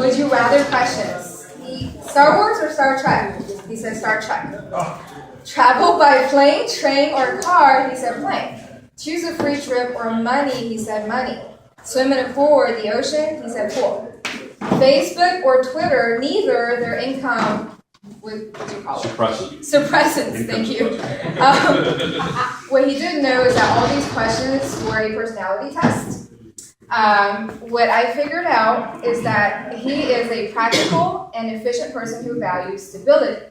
Would you rather questions. Star Wars or Star Trek? He said Star Trek. Travel by plane, train, or car? He said plane. Choose a free trip or money? He said money. Swim in a pool or the ocean? He said pool. Facebook or Twitter? Neither. Their income. What do you call it? Suppressants, thank you. What he didn't know is that all these questions were a personality test. What I figured out is that he is a practical and efficient person who values stability.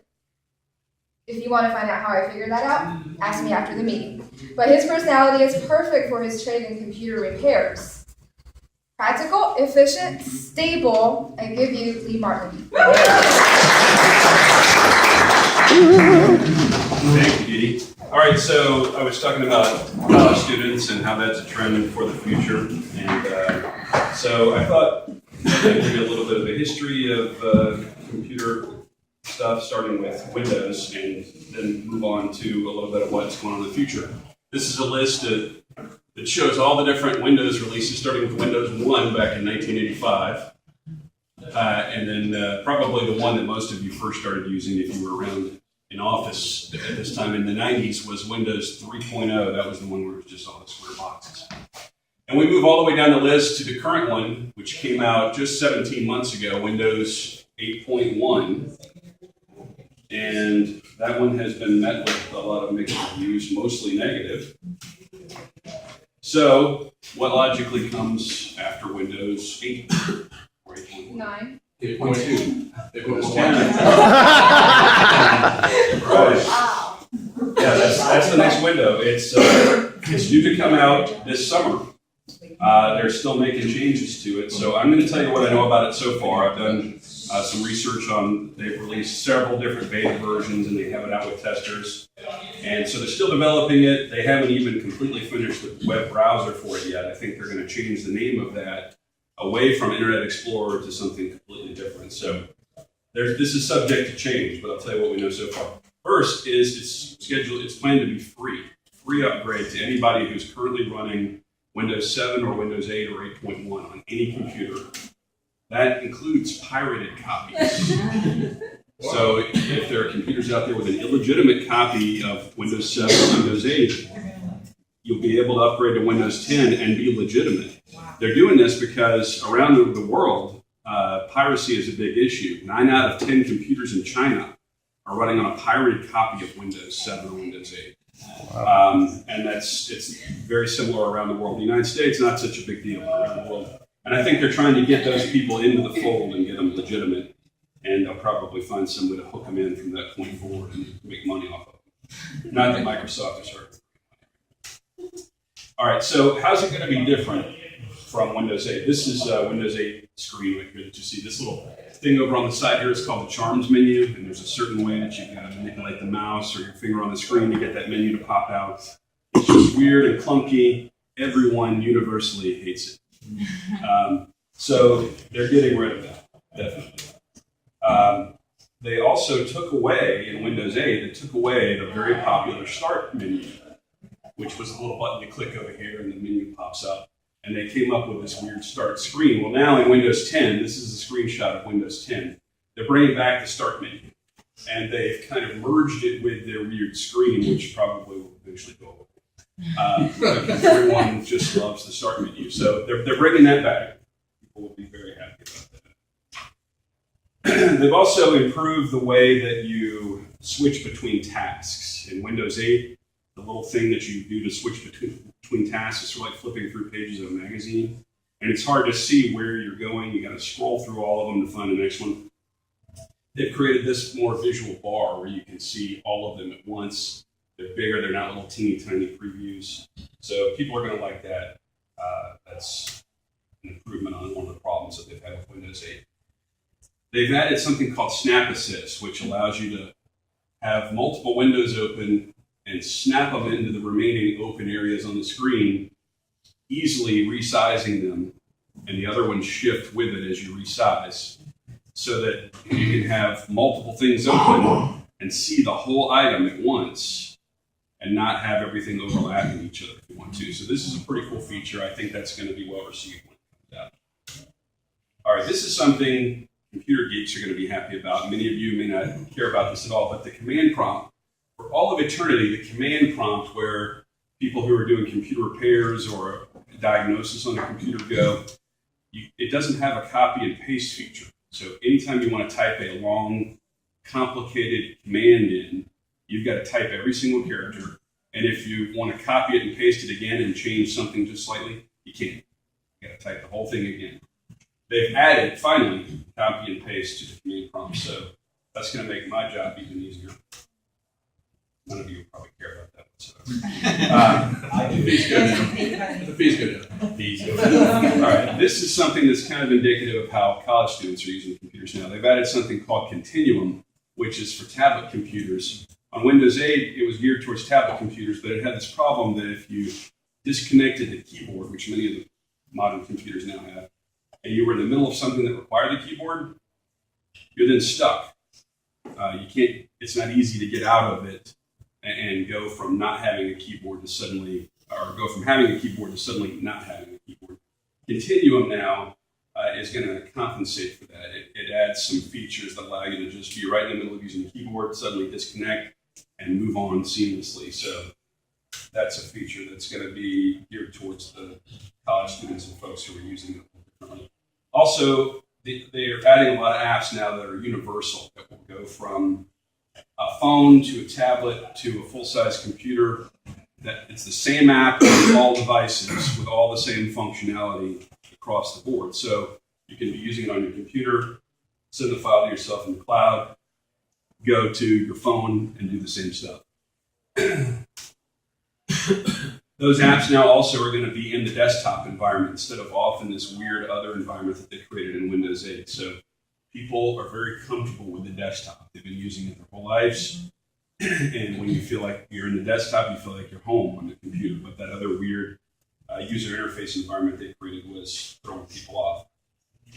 If you want to find out how I figured that out, ask me after the meeting. But his personality is perfect for his trade in computer repairs. Practical, efficient, stable, I give you Lee Martin. Thank you, Dee. All right, so I was talking about college students and how that's a trend for the future. And so I thought I'd give you a little bit of a history of computer stuff, starting with Windows, and then move on to a little bit of what's going on in the future. This is a list that shows all the different Windows releases, starting with Windows 1 back in 1985. And then probably the one that most of you first started using if you were around in office at this time in the 90s was Windows 3.0. That was the one where it was just all the square boxes. And we move all the way down the list to the current one, which came out just 17 months ago, Windows 8.1. And that one has been met with a lot of mixed reviews, mostly negative. So, what logically comes after Windows 8? Or 8.1? 9. 8.2. Windows 10. Right. Yeah, that's the next window. It's due to come out this summer. They're still making changes to it. So I'm going to tell you what I know about it so far. I've done some research on, they've released several different beta versions and they have it out with testers. And so they're still developing it. They haven't even completely finished the web browser for it yet. I think they're going to change the name of that away from Internet Explorer to something completely different. So this is subject to change, but I'll tell you what we know so far. First is it's planned to be free upgrade to anybody who's currently running Windows 7 or Windows 8 or 8.1 on any computer. That includes pirated copies. So if there are computers out there with an illegitimate copy of Windows 7 or Windows 8, you'll be able to upgrade to Windows 10 and be legitimate. They're doing this because around the world, piracy is a big issue. 9 out of 10 computers in China are running on a pirated copy of Windows 7 or Windows 8. And it's very similar around the world. In the United States, not such a big deal around the world. And I think they're trying to get those people into the fold and get them legitimate. And they'll probably find some way to hook them in from that point forward and make money off of them. Not that Microsoft is hurt. All right, so how's it going to be different from Windows 8? This is Windows 8 screen right here that you see. This little thing over on the side here is called the Charms menu, and there's a certain way that you got to manipulate the mouse or your finger on the screen to get that menu to pop out. It's just weird and clunky. Everyone universally hates it. So they're getting rid of that, definitely. They also took away, in Windows 8, they took away the very popular Start menu, which was a little button you click over here and the menu pops up. And they came up with this weird Start screen. Well, now in Windows 10, this is a screenshot of Windows 10, they're bringing back the Start menu. And they've kind of merged it with their weird screen, which probably will eventually go away. Because everyone just loves the Start menu. So they're bringing that back. People will be very happy about that. They've also improved the way that you switch between tasks. In Windows 8, the little thing that you do to switch between tasks is sort of like flipping through pages of a magazine. And it's hard to see where you're going. You got to scroll through all of them to find the next one. They've created this more visual bar where you can see all of them at once. They're bigger. They're not little teeny tiny previews. So people are going to like that. That's an improvement on one of the problems that they've had with Windows 8. They've added something called Snap Assist, which allows you to have multiple windows open and snap them into the remaining open areas on the screen, easily resizing them, and the other ones shift with it as you resize, so that you can have multiple things open and see the whole item at once and not have everything overlapping each other if you want to. So this is a pretty cool feature. I think that's going to be well received when it comes out. All right, this is something computer geeks are going to be happy about. Many of you may not care about this at all, but the command prompt. For all of eternity, the command prompt where people who are doing computer repairs or a diagnosis on a computer go, it doesn't have a copy and paste feature. So anytime you want to type a long, complicated command in, you've got to type every single character. And if you want to copy it and paste it again and change something just slightly, you can't. You got to type the whole thing again. They've added, finally, copy and paste to the command prompt. So that's going to make my job even easier. None of you probably care about that whatsoever. The fee's good. The fee's good. All right, this is something that's kind of indicative of how college students are using computers now. They've added something called Continuum, which is for tablet computers. On Windows 8, it was geared towards tablet computers, but it had this problem that if you disconnected the keyboard, which many of the modern computers now have, and you were in the middle of something that required the keyboard, you're then stuck. You can't. It's not easy to get out of it and go from not having a keyboard to suddenly, or go from having a keyboard to suddenly not having a keyboard. Continuum now is going to compensate for that. It adds some features that allow you to just be right in the middle of using the keyboard, suddenly disconnect, and move on seamlessly. So that's a feature that's going to be geared towards the college students and folks who are using it differently. Also, they're adding a lot of apps now that are universal, that will go from a phone to a tablet to a full-size computer. That it's the same app on all devices with all the same functionality across the board. So you can be using it on your computer, send the file to yourself in the cloud, go to your phone and do the same stuff. Those apps now also are going to be in the desktop environment instead of off in this weird other environment that they created in Windows 8. So people are very comfortable with the desktop. They've been using it their whole lives. And when you feel like you're in the desktop, you feel like you're home on the computer. But that other weird user interface environment they created was throwing people off.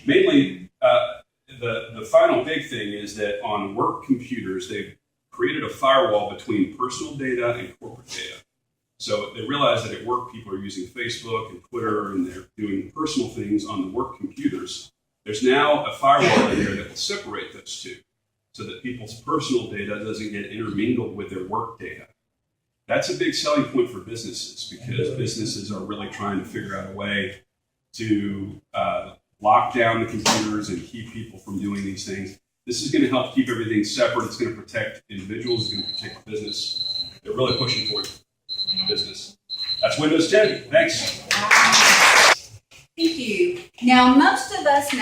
Mainly, the final big thing is that on work computers, they've created a firewall between personal data and corporate data. So they realize that at work, people are using Facebook and Twitter, and they're doing personal things on the work computers. There's now a firewall in there that will separate those two so that people's personal data doesn't get intermingled with their work data. That's a big selling point for businesses because businesses are really trying to figure out a way to lock down the computers and keep people from doing these things. This is going to help keep everything separate. It's going to protect individuals. It's going to protect business. They're really pushing towards business. That's Windows 10. Thanks. Thank you. Now, most of us know